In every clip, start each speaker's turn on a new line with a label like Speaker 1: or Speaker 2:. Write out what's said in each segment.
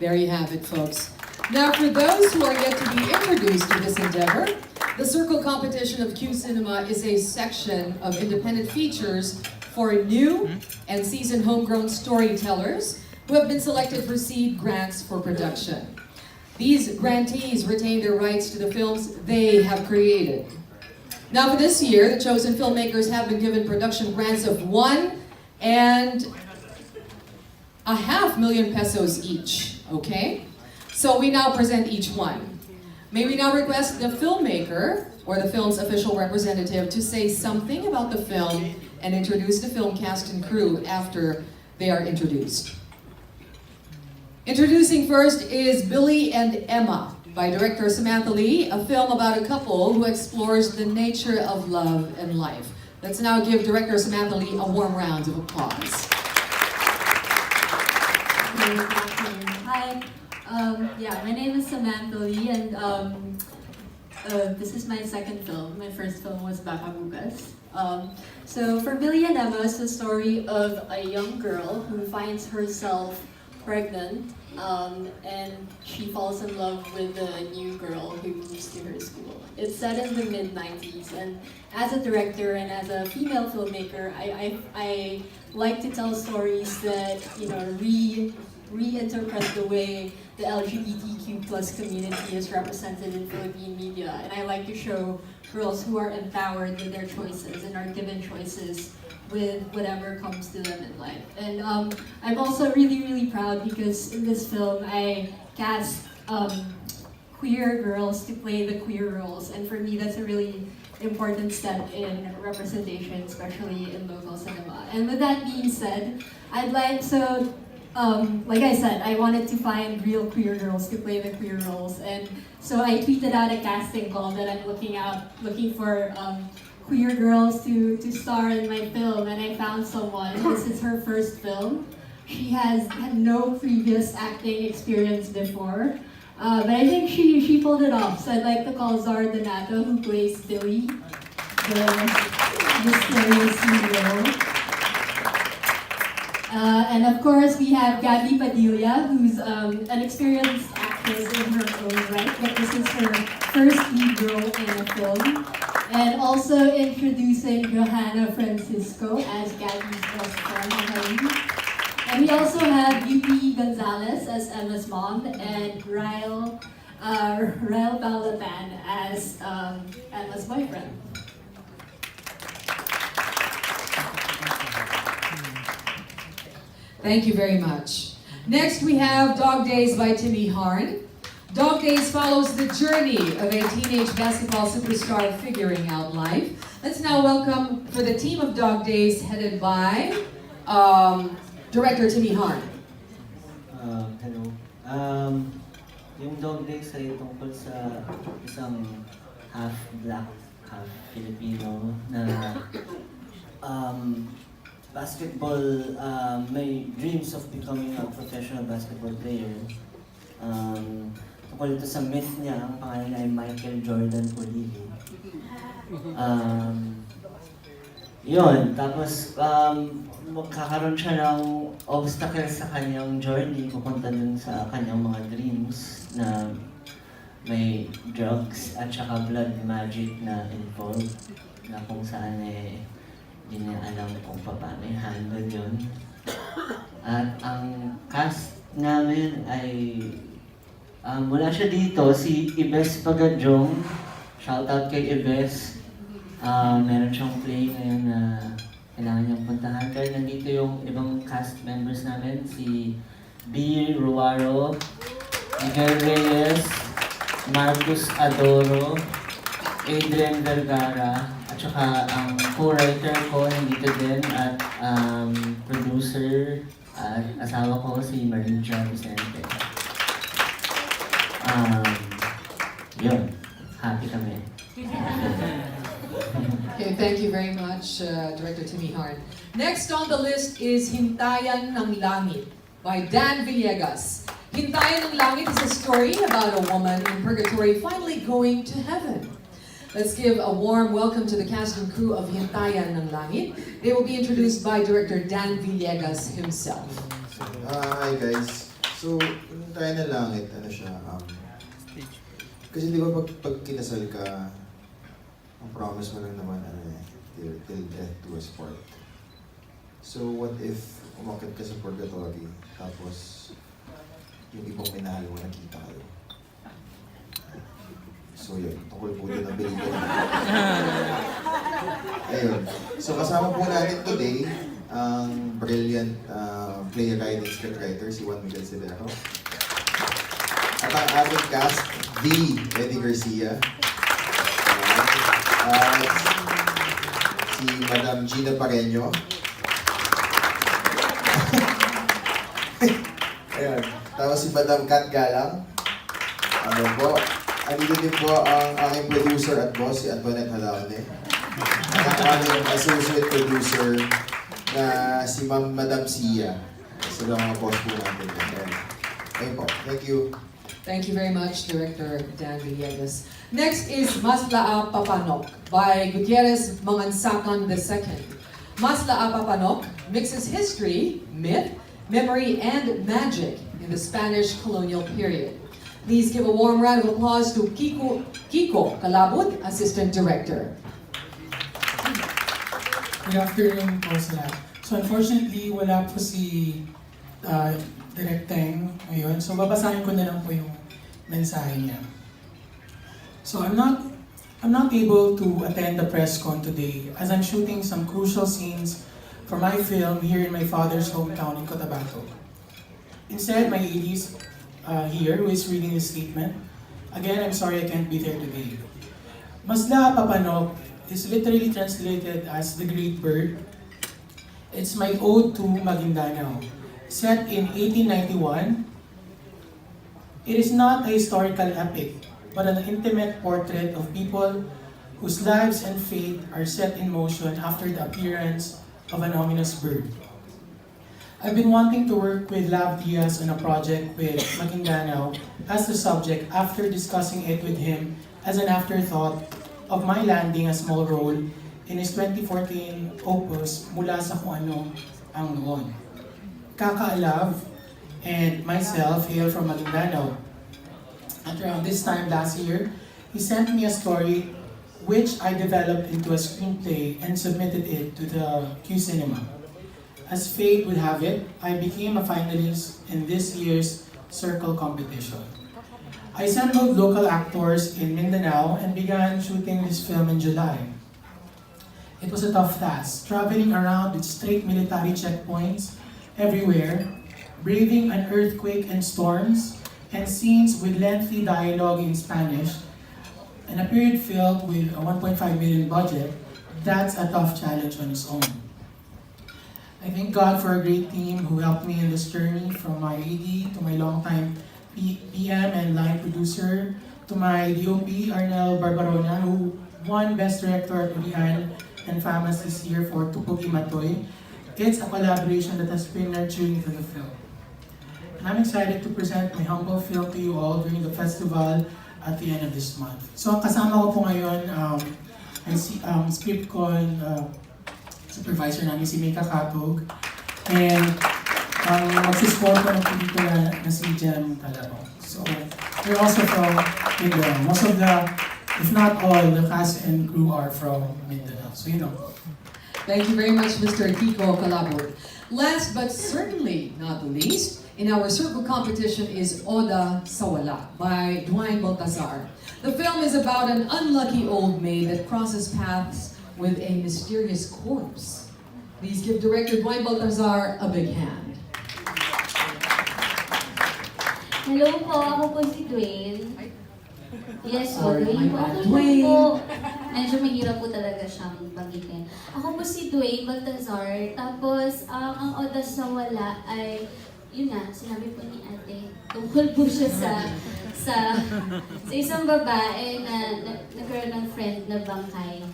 Speaker 1: There you have it, folks. Now, for those who are yet to be introduced to this endeavor, the Circle Competition of QCinema is a section of independent features for new and seasoned homegrown storytellers who have been selected for seed grants for production. These grantees retain their rights to the films they have created. Now, for this year, the chosen filmmakers have been given production grants of $1.5 million pesos each, okay? So we now present each one. May we now request the filmmaker or the film's official representative to say something about the film and introduce the film cast and crew after they are introduced. Introducing first is Billy and Emma by director Samantha Lee, a film about a couple who explores the nature of love and life. Let's now give director Samantha Lee a warm round of applause.
Speaker 2: Hi, my name is Samantha Lee, and this is my second film. My first film was Bakabugas. So for Billy and Emma, it's the story of a young girl who finds herself pregnant, and she falls in love with a new girl who moves to her school. It's set in the mid-90s, and as a director and as a female filmmaker, I like to tell stories that, you know, reinterpret the way the LGBTQ plus community is represented in Philippine media. And I like to show girls who are empowered with their choices and are given choices with whatever comes to them in life. And I'm also really proud because in this film I cast queer girls to play the queer roles, and for me that's a really important step in representation, especially in local cinema. And with that being said, like I said, I wanted to find real queer girls to play the queer roles, and so I tweeted out a casting call that I'm looking for queer girls to star in my film, and I found someone. This is her first film. She has had no previous acting experience before, but I think she pulled it off. So I'd like to call Zara Donato, who plays Billy, the mysterious hero. And of course, we have Gabby Padilla, who's an experienced actress in her own right, but this is her first lead role in a film. And also introducing Johanna Francisco as Gabby's best friend, Harry. And we also have UP Gonzalez as Emma's mom, and Ryle Balatan as Emma's boyfriend.
Speaker 1: Thank you very much. Next, we have Dog Days by Timmy Harn. Dog Days follows the journey of a teenage basketball superstar figuring out life. Let's now welcome for the team of Dog Days headed by director Timmy Harn.
Speaker 3: Hello. Yung Dog Days ay tungkol sa isang half black, half Filipino na basketball, may dreams of becoming a professional basketball player. Tungkol ito sa myth niya, ang pangalan ay Michael Jordan Pulido. Yun, tapos magkakaroon siya ng obstacle sa kanyang journey, pupunta dun sa kanyang mga dreams na may drugs at saka blood magic na involved, na kung saan hindi niya alam kung paano i-handle yun. At ang cast namin ay wala siya dito, si Ibes Pagadjong. Shoutout kay Ibes. Meron siyang play ngayon na kailangan niyang puntahan. Pero nandito yung ibang cast members namin, si B. Ruaro, Miguel Reyes, Marcus Adoro, Adrian Vergara, at saka ang co-writer ko nandito din, at producer at asawa ko si Marinja Vicente. Yun, happy kami.
Speaker 1: Okay, thank you very much, Director Timmy Harn. Next on the list is Hintayan ng Langit by Dan Villegas. Hintayan ng Langit is a story about a woman in purgatory finally going to heaven. Let's give a warm welcome to the cast and crew of Hintayan ng Langit. They will be introduced by Director Dan Villegas himself.
Speaker 4: Hi guys. So, yung tayo na langit, ano siya, kasi di ba pag kinasal ka, ang promise mo lang naman, ano eh, till death do us part. So, what if umakit ka sa purgatory, tapos yung ibang minahal mo, nakita kayo? So yun, tungkol po din ang pelikula. Ayun. So kasama po natin today, ang brilliant playwright and scriptwriter, si Juan Miguel Severo. At ang ating cast, the Eddie Garcia. Si Madam Gina Pareño. Ayun. Tapos si Madam Kat Galang. Ano po? Andito din po ang aking producer at boss, si Antoinette Halaone. At ang aming associate producer na si Madam Sia. Sila mga boss po natin. Ayun po. Thank you.
Speaker 1: Thank you very much, Director Dan Villegas. Next is Maslaa Papanok by Gutierrez Mangansakan II. Maslaa Papanok mixes history, myth, memory, and magic in the Spanish colonial period. Please give a warm round of applause to Kiko Calabud, Assistant Director.
Speaker 5: Good afternoon po sa lahat. So unfortunately, wala po si Direct Teng ngayon. So babasahin ko na lang po yung mensahe niya. So I'm not able to attend the press con today as I'm shooting some crucial scenes for my film here in my father's hometown in Cotabato. Instead, my AD is here who is reading the statement. Again, I'm sorry I can't be there today. Maslaa Papanok is literally translated as the Great Bird. It's my ode to Maguindanao. Set in 1891, it is not a historical epic, but an intimate portrait of people whose lives and fate are set in motion after the appearance of an ominous bird. I've been wanting to work with Lav Diaz on a project with Maguindanao as the subject after discussing it with him as an afterthought of my landing a small role in his 2014 opus Mula sa Kung Ano Ang Noon. Kaka-Lav and myself hail from Maguindanao. At around this time last year, he sent me a story which I developed into a screenplay and submitted it to the QCinema. As fate would have it, I became a finalist in this year's Circle competition. I assembled local actors in Mindanao and began shooting this film in July. It was a tough task, traveling around with strict military checkpoints everywhere, braving an earthquake and storms, and scenes with lengthy dialogue in Spanish, and a period filled with a 1.5 million budget. That's a tough challenge on its own. I thank God for a great team who helped me in this journey, from my AD to my longtime PM and line producer, to my DOP, Arnel Barbarona, who won Best Director at Ulian and FAMAS this year for Tupugi Matoy. It's a collaboration that has been nurturing to the film. And I'm excited to present my humble film to you all during the festival at the end of this month. So ang kasama ko po ngayon ay script ko supervisor namin si Mika Katog, and mag-support ko ng pelikula na si Jem Talaro. So, we're also from Mindanao. Most of the, if not all, the cast and crew are from Mindanao. So, you know.
Speaker 1: Thank you very much, Mr. Kiko Calabud. Last but certainly not the least, in our circle competition is Oda Sawala by Dwayne Baltazar. The film is about an unlucky old maid that crosses paths with a mysterious corpse. Please give director Dwayne Baltazar a big hand.
Speaker 6: Hello po, ako po si Dwayne. Yes po,
Speaker 1: Sorry,
Speaker 6: Dwayne po.
Speaker 1: my bad.
Speaker 6: Ako
Speaker 1: Dwayne.
Speaker 6: po. Medyo mahirap po talaga siyang banggitin. Ako po si Dwayne Baltazar. Tapos, ang Oda sa Wala ay, yun nga, sinabi po ni ate, tungkol po siya sa isang babae na nagkaroon ng friend na bangkay.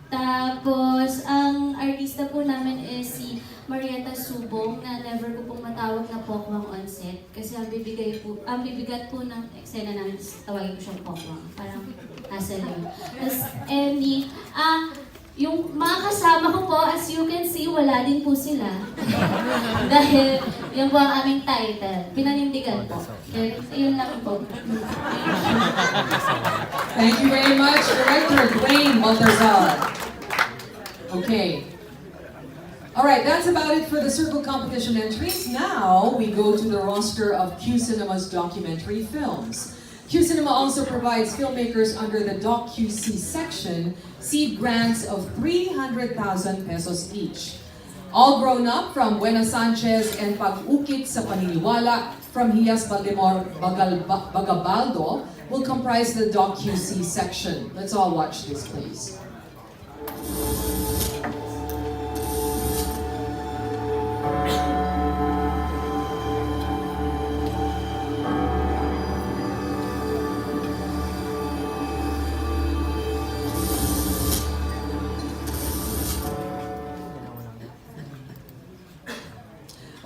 Speaker 6: Tapos, ang artista po namin is si Marieta Subong na never ko pong matawag na pokwang on set. Kasi ang bibigat po ng eksena namin, tawagin ko siyang pokwang. Parang nasa yun. Tapos, Andy, Yung mga kasama ko po, as you can see, wala din po sila. Dahil yan po ang aming title. Pinanindigan po. Kaya yun lang po.
Speaker 1: Thank you very much, Director Dwayne Baltazar. Okay. All right, that's about it for the circle competition entries. Now we go to the roster of QCinema's documentary films. QCinema also provides filmmakers under the DocQC section seed grants of 300,000 pesos each. All Grown Up from Buena Sanchez and Pag-ukit sa Paniniwala from Hias Baldemar Bagabaldo will comprise the DocQC section. Let's all watch this, please.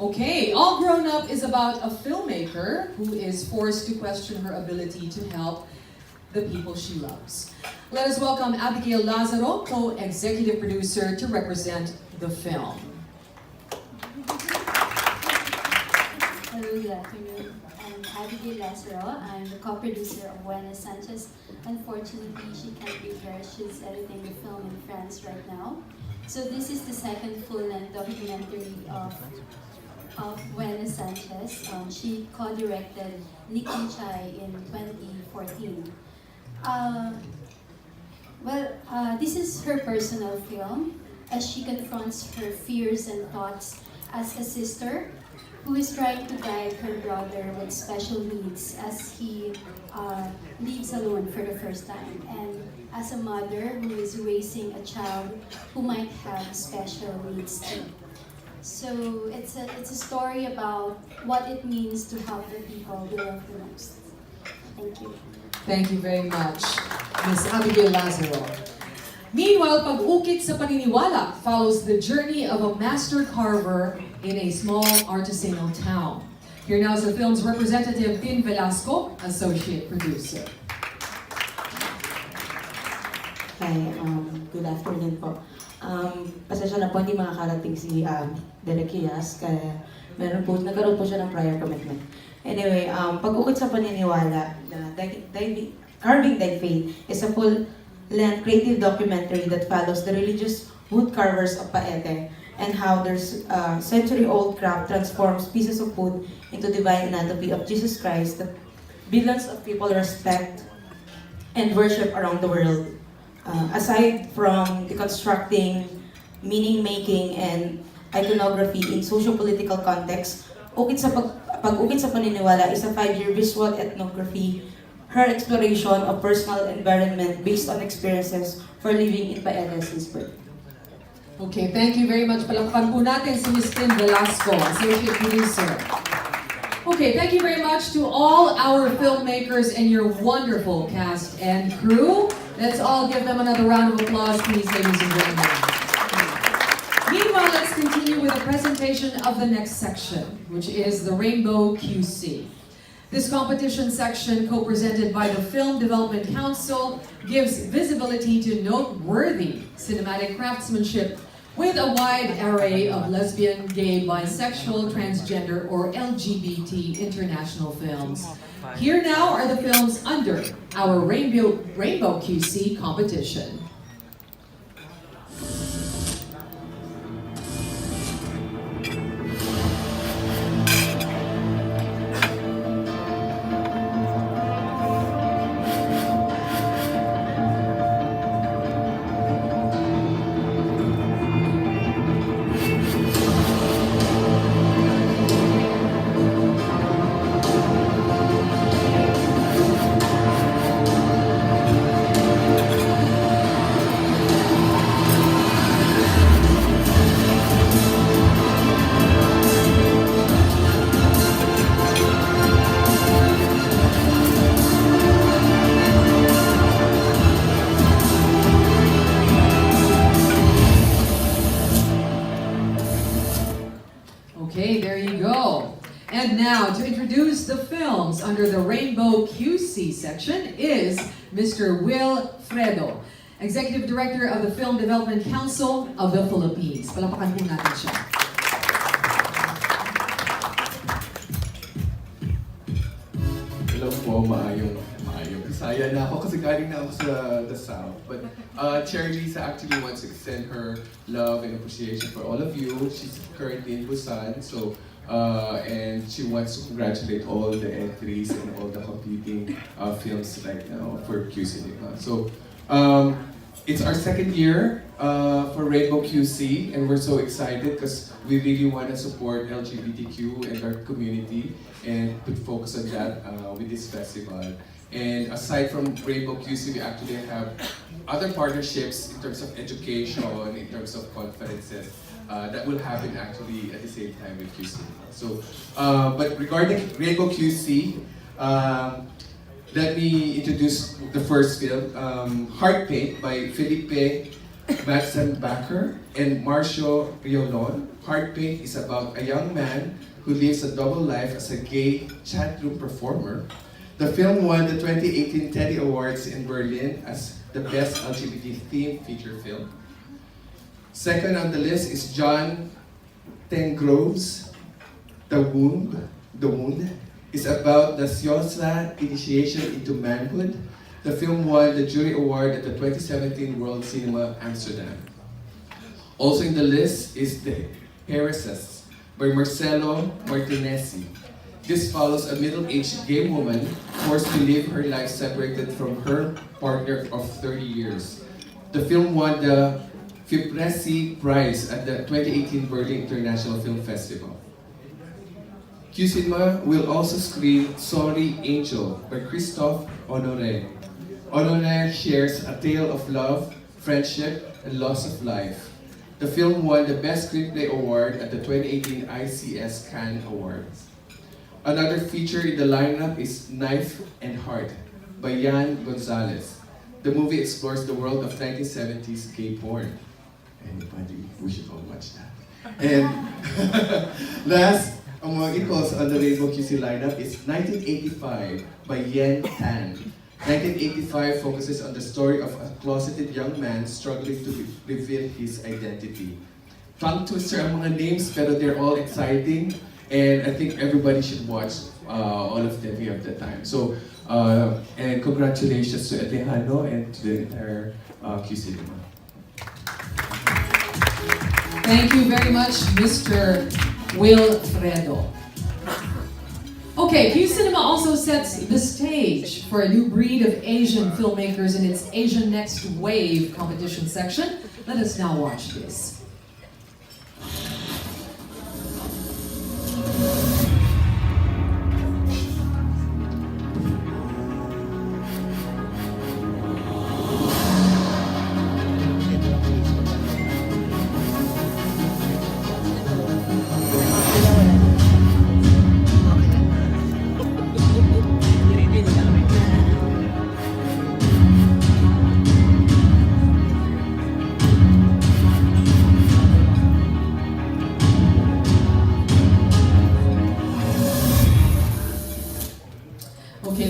Speaker 1: Okay, All Grown Up is about a filmmaker who is forced to question her ability to help the people she loves. Let us welcome Abigail Lazaro, co-executive producer, to represent the film.
Speaker 2: Hello, good afternoon. I'm Abigail Lazaro. I'm the co-producer of Buena Sanchez. Unfortunately, she can't be here. She's editing the film in France right now. So this is the second full-length documentary of Buena Sanchez. She co-directed Nick and Chai in 2014. This is her personal film as she confronts her fears and thoughts as a sister who is trying to guide her brother with special needs as he lives alone for the first time, and as a mother who is raising a child who might have special needs too. So it's a story about what it means to help the people we love the most. Thank you.
Speaker 1: Thank you very much, Ms. Abigail Lazaro. Meanwhile, Pag-ukit sa Paniniwala follows the journey of a master carver in a small artisanal town. Here now is the film's representative, Tin Velasco, associate producer.
Speaker 7: Hi, good afternoon po. Pasensya na po, hindi makakarating si Derek Hias, kaya nagkaroon po siya ng prior commitment. Anyway, Pag-ukit sa Paniniwala, Carving Thy Faith is a full-length creative documentary that follows the religious wood carvers of Paete and how their century-old craft transforms pieces of wood into divine anatomy of Jesus Christ that billions of people respect and worship around the world. Aside from deconstructing, meaning-making, and iconography in socio-political context, Pag-ukit sa Paniniwala is a 5-year visual ethnography, her exploration of personal environment based on experiences for living in Paete since birth.
Speaker 1: Okay, thank you very much. Palakpan po natin si Ms. Tin Velasco, associate producer. Okay, thank you very much to all our filmmakers and your wonderful cast and crew. Let's all give them another round of applause, please, ladies and gentlemen. Meanwhile, let's continue with a presentation of the next section, which is the RainbowQC. This competition section, co-presented by the Film Development Council, gives visibility to noteworthy cinematic craftsmanship with a wide array of lesbian, gay, bisexual, transgender, or LGBT international films. Here now are the films under our RainbowQC competition. Okay, there you go. And now, to introduce the films under the RainbowQC section is Mr. Will Fredo. Executive Director of the Film Development Council of the Philippines. Palapakan po natin siya.
Speaker 8: Hello po, maayong. Kasaya na ako kasi galing na ako sa the South. But Cherry Lisa actually wants to extend her love and appreciation for all of you. She's currently in Busan, so and she wants to congratulate all the entries and all the competing films right now for QCinema. So it's our second year for RainbowQC, and we're so excited because we really want to support LGBTQ and our community and put focus on that with this festival. And aside from RainbowQC, we actually have other partnerships in terms of education, in terms of conferences that will happen actually at the same time with QCinema. So, but regarding RainbowQC, let me introduce the first film, Heart Paint by Felipe Matzenbacher and Marcio Riolon. Heart Paint is about a young man who lives a double life as a gay chat room performer. The film won the 2018 Teddy Awards in Berlin as the best LGBT-themed feature film. Second on the list is John Tengrove's The Wound. The Wound is about the Syosa initiation into manhood. The film won the jury award at the 2017 World Cinema Amsterdam. Also in the list is The Heiresses by Marcelo Martinezzi. This follows a middle-aged gay woman forced to live her life separated from her partner of 30 years. The film won the Fipressi Prize at the 2018 Berlin International Film Festival. QCinema will also screen Sorry Angel by Christophe Honoré. Honoré shares a tale of love, friendship, and loss of life. The film won the Best Screenplay Award at the 2018 ICS Cannes Awards. Another feature in the lineup is Knife and Heart by Yan Gonzalez. The movie explores the world of 1970s gay porn. Anybody? We should all watch that. And last among equals on the RainbowQC lineup is 1985 by Yen Tan. 1985 focuses on the story of a closeted young man struggling to reveal his identity. Tongue twister ang mga names, pero they're all exciting. And I think everybody should watch all of them if you have the time. So, and congratulations to Edehano and to the entire QCinema.
Speaker 1: Thank you very much, Mr. Wilfredo. Okay, QCinema also sets the stage for a new breed of Asian filmmakers in its Asian Next Wave competition section. Let us now watch this.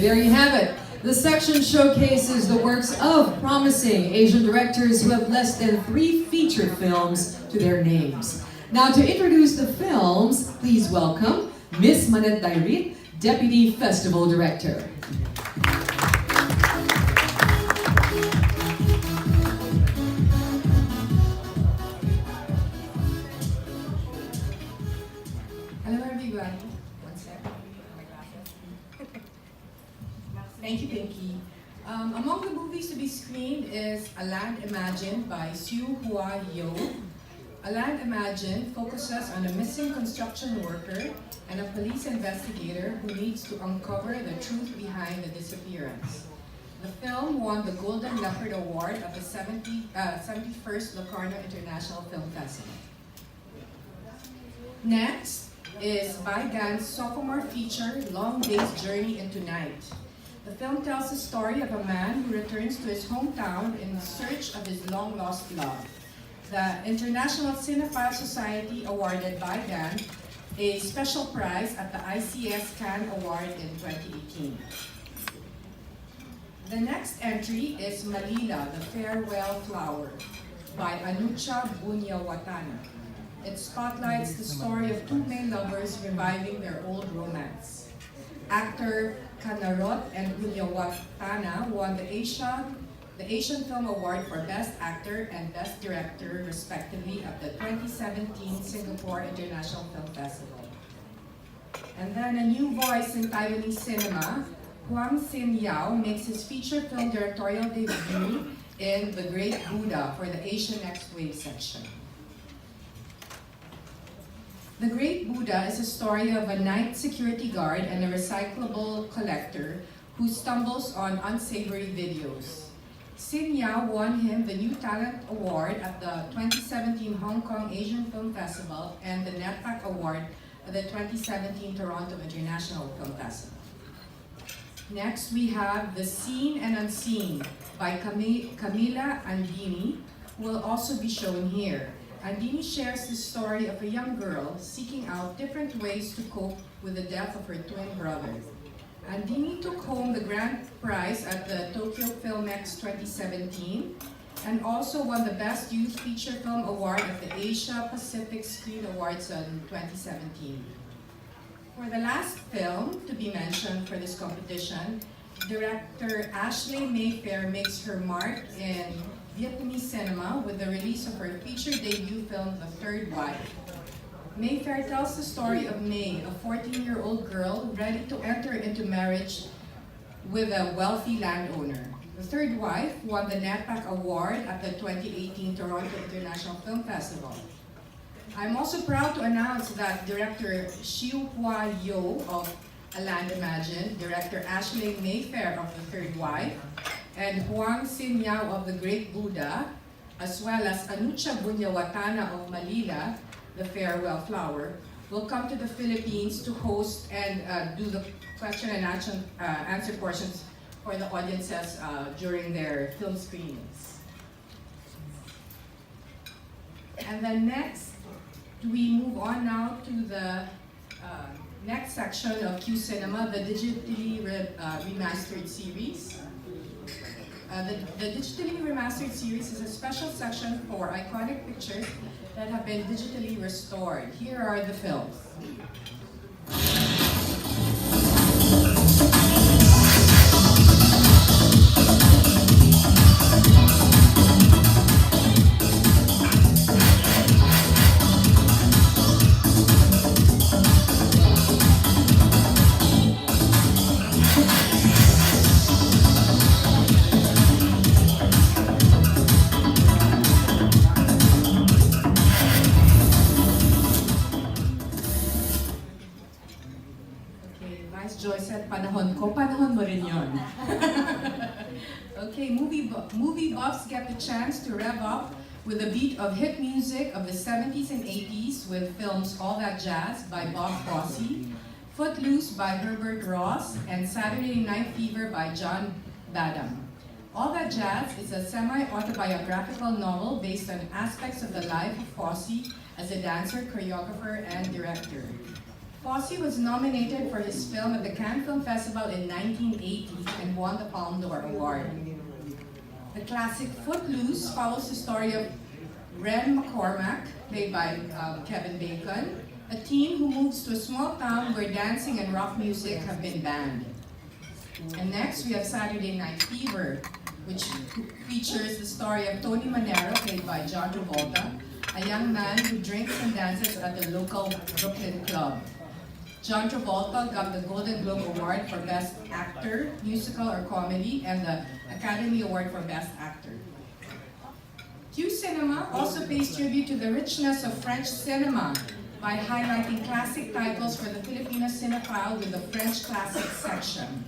Speaker 1: There you have it. The section showcases the works of promising Asian directors who have less than 3 feature films to their names. Now to introduce the films, please welcome Miss Manette Dairit, Deputy Festival Director.
Speaker 9: Hello everybody. One sec. My glasses. Thank you, Pinky. Among the movies to be screened is A Land Imagined by Siu Hua Yo. A Land Imagined focuses on a missing construction worker and a police investigator who needs to uncover the truth behind the disappearance. The film won the Golden Leopard Award at the 71st Locarno International Film Festival. Next is Bai Gan's sophomore feature, Long Day's Journey into Night. The film tells the story of a man who returns to his hometown in search of his long-lost love. The International Cinephile Society awarded Bai Gan a special prize at the ICS Cannes Award in 2018. The next entry is Malila, the Farewell Flower by Anucha Bunyawatana. It spotlights the story of two male lovers reviving their old romance. Actor Kanarot and Bunyawatana won the Asian Film Award for Best Actor and Best Director, respectively, at the 2017 Singapore International Film Festival. And then a new voice in Taiwanese cinema, Huang Xin Yao makes his feature film directorial debut in The Great Buddha for the Asian Next Wave section. The Great Buddha is a story of a night security guard and a recyclable collector who stumbles on unsavory videos. Xin Yao won him the New Talent Award at the 2017 Hong Kong Asian Film Festival and the NetPAC Award at the 2017 Toronto International Film Festival. Next, we have The Seen and Unseen by Camila Andini, who will also be shown here. Andini shares the story of a young girl seeking out different ways to cope with the death of her twin brother. Andini took home the grand prize at the Tokyo Filmex 2017 and also won the Best Youth Feature Film Award at the Asia Pacific Screen Awards in 2017. For the last film to be mentioned for this competition, director Ashley Mayfair makes her mark in Vietnamese cinema with the release of her feature debut film, The Third Wife. Mayfair tells the story of May, a 14-year-old girl ready to enter into marriage with a wealthy landowner. The Third Wife won the NetPAC Award at the 2018 Toronto International Film Festival. I'm also proud to announce that director Xiu Hua Yo of A Land Imagined, director Ashley Mayfair of The Third Wife, and Huang Xin Yao of The Great Buddha, as well as Anucha Bunyawatana of Malila, The Farewell Flower, will come to the Philippines to host and do the question and answer portions for the audiences during their film screenings. And then next, we move on now to the next section of QCinema, the digitally remastered series. The digitally remastered series is a special section for iconic pictures that have been digitally restored. Here are the films. Panahon ko, panahon mo rin yun. Okay, movie buffs get the chance to rev up with the beat of hit music of the 70s and 80s with films All That Jazz by Bob Fosse, Footloose by Herbert Ross, and Saturday Night Fever by John Badham. All That Jazz is a semi-autobiographical novel based on aspects of the life of Fosse as a dancer, choreographer, and director. Fosse was nominated for his film at the Cannes Film Festival in 1980 and won the Palme d'Or Award. The classic Footloose follows the story of Ren McCormack, played by Kevin Bacon, a teen who moves to a small town where dancing and rock music have been banned. And next we have Saturday Night Fever, which features the story of Tony Manero, played by John Travolta, a young man who drinks and dances at the local Brooklyn club. John Travolta got the Golden Globe Award for Best Actor, Musical or Comedy, and the Academy Award for Best Actor. QCinema also pays tribute to the richness of French cinema by highlighting classic titles for the Filipino cinephile with the French Classics section.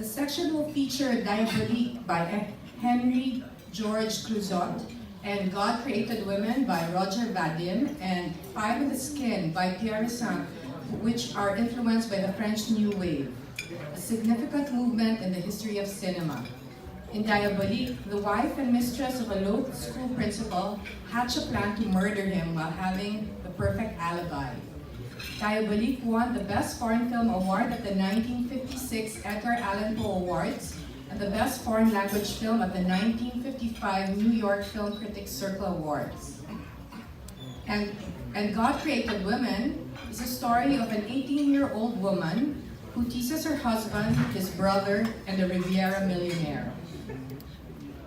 Speaker 9: The section will feature Diabolique by Henry George Clouzot, and God Created Women by Roger Vadim, and Five in the Skin by Pierre Saint, which are influenced by the French New Wave, a significant movement in the history of cinema. In Diabolique, the wife and mistress of a low school principal hatch a plan to murder him while having the perfect alibi. Diabolique won the Best Foreign Film Award at the 1956 Edgar Allan Poe Awards and the Best Foreign Language Film at the 1955 New York Film Critics Circle Awards. And God Created Women is a story of an 18-year-old woman who teases her husband, his brother, and a Riviera millionaire.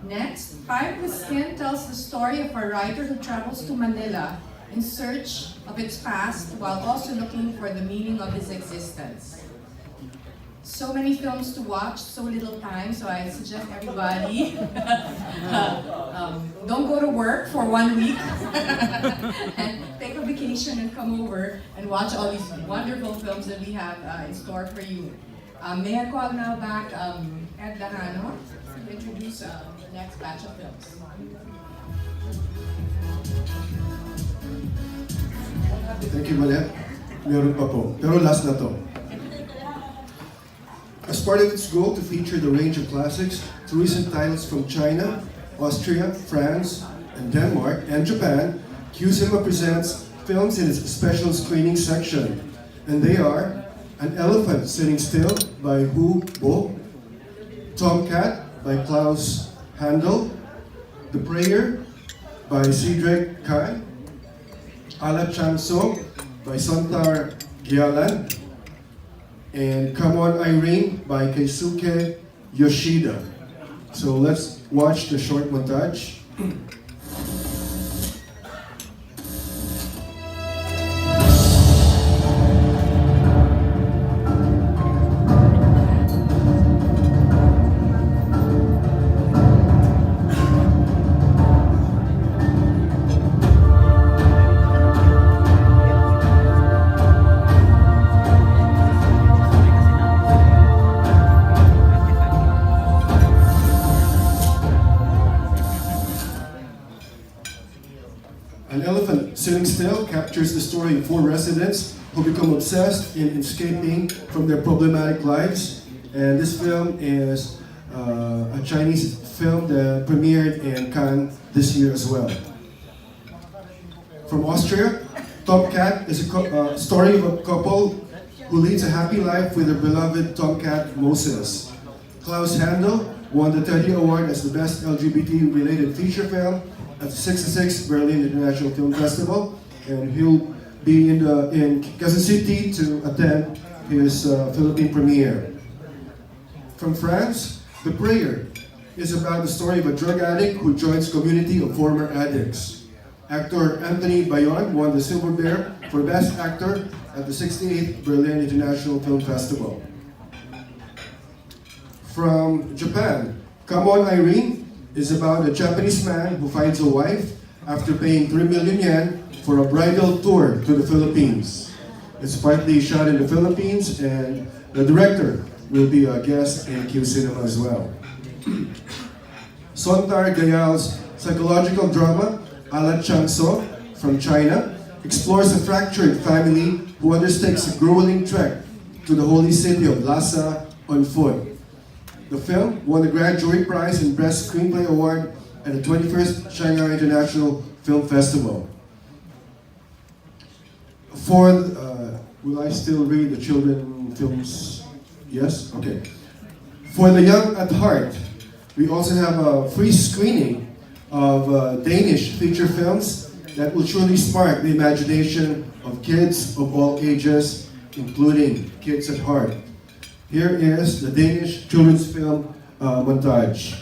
Speaker 9: Next, Five in the Skin tells the story of a writer who travels to Manila in search of its past while also looking for the meaning of his existence. So many films to watch, so little time, so I suggest everybody don't go to work for 1 week and take a vacation and come over and watch all these wonderful films that we have in store for you. May I call now back Ed Lahano to introduce the next batch of films.
Speaker 10: Thank you, Malet. Meron pa po. Pero last na to. As part of its goal to feature the range of classics to recent titles from China, Austria, France, and Denmark, and Japan, QCinema presents films in its special screening section. And they are An Elephant Sitting Still by Hu Bo, Tomcat by Klaus Handel, The Prayer by Cedric Kai, Ala Chang-so by Sontar Gyalan, and Come On Irene by Keisuke Yoshida. So let's watch the short montage. An Elephant Sitting Still captures the story of 4 residents who become obsessed in escaping from their problematic lives. And this film is a Chinese film that premiered in Cannes this year as well. From Austria, Tomcat is a story of a couple who leads a happy life with their beloved tomcat Moses. Klaus Handel won the Teddy Award as the best LGBT-related feature film at the 66th Berlin International Film Festival, and he'll be in Quezon City to attend his Philippine premiere. From France, The Prayer is about the story of a drug addict who joins a community of former addicts. Actor Anthony Bayon won the Silver Bear for Best Actor at the 68th Berlin International Film Festival. From Japan, Come On Irene is about a Japanese man who finds a wife after paying 3 million yen for a bridal tour to the Philippines. It's partly shot in the Philippines, and the director will be a guest in QCinema as well. Sontar Gayal's psychological drama, Ala Chang-so, from China, explores a fractured family who undertakes a grueling trek to the holy city of Lhasa on foot. The film won the Grand Jury Prize and Best Screenplay Award at the 21st Shanghai International Film Festival. Will I still read the children films? Yes? Okay. For the young at heart, we also have a free screening of Danish feature films that will truly spark the imagination of kids of all ages, including kids at heart. Here is the Danish children's film montage.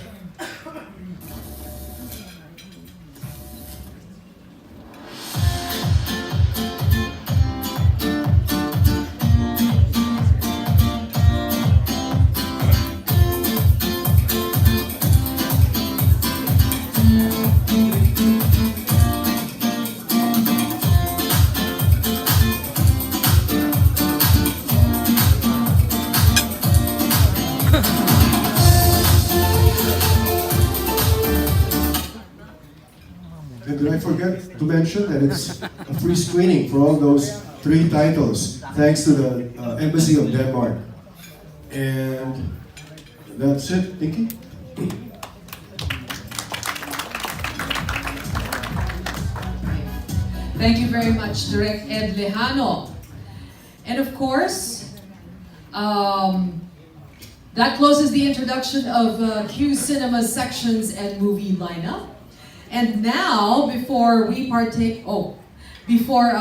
Speaker 10: did I forget to mention that it's a free screening for all those 3 titles, thanks to the Embassy of Denmark. And that's it, Nikki.
Speaker 1: Thank you very much, Direct Ed Lejano. And of course, that closes the introduction of QCinema's sections and movie lineup. And now, before we partake, before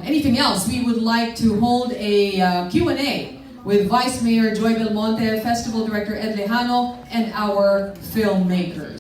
Speaker 1: anything else, we would like to hold a Q&A with Vice Mayor Joy Belmonte, Festival Director Ed Lejano, and our filmmakers.